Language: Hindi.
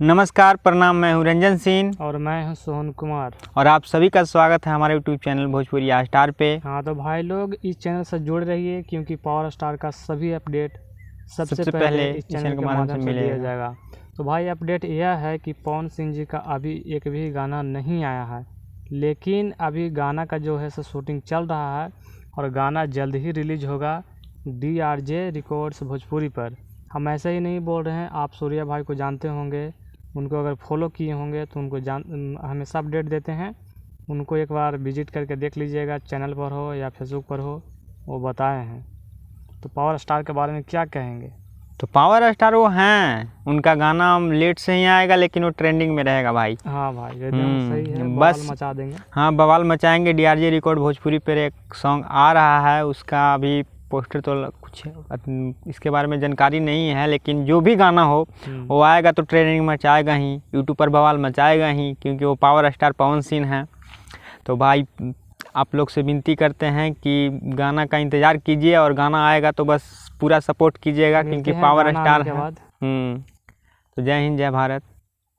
नमस्कार, प्रणाम। मैं हूँ रंजन सिंह और मैं हूं सोहन कुमार और आप सभी का स्वागत है हमारे यूट्यूब चैनल भोजपुरी स्टार पे। हाँ, तो भाई लोग इस चैनल से जुड़ रहिए क्योंकि पावर स्टार का सभी अपडेट सबसे पहले इस चैनल के माध्यम से दिया जाएगा। तो भाई अपडेट यह है कि पवन सिंह जी का अभी एक भी गाना नहीं आया है, लेकिन अभी गाना का जो है सो शूटिंग चल रहा है और गाना जल्द ही रिलीज होगा DRJ रिकॉर्ड्स भोजपुरी पर। हम ऐसे ही नहीं बोल रहे हैं, आप सूर्या भाई को जानते होंगे, उनको अगर फॉलो किए होंगे तो उनको हमेशा अपडेट देते हैं। उनको एक बार विजिट करके देख लीजिएगा, चैनल पर हो या फेसबुक पर हो, वो बताए हैं। तो पावर स्टार के बारे में क्या कहेंगे? तो पावर स्टार वो हैं, उनका गाना लेट से ही आएगा लेकिन वो ट्रेंडिंग में रहेगा भाई। हाँ भाई, एकदम सही है, बस बवाल मचा देंगे। हाँ, बवाल मचाएंगे। DRJ रिकॉर्ड भोजपुरी पर एक सॉन्ग आ रहा है, उसका अभी पोस्टर तो कुछ इसके बारे में जानकारी नहीं है, लेकिन जो भी गाना हो वो आएगा तो ट्रेंडिंग मचाएगा ही, यूट्यूब पर बवाल मचाएगा ही, क्योंकि वो पावर स्टार पवन सिंह हैं। तो भाई आप लोग से विनती करते हैं कि गाना का इंतज़ार कीजिए और गाना आएगा तो बस पूरा सपोर्ट कीजिएगा, क्योंकि पावर स्टार है। तो जय हिंद, जय भारत।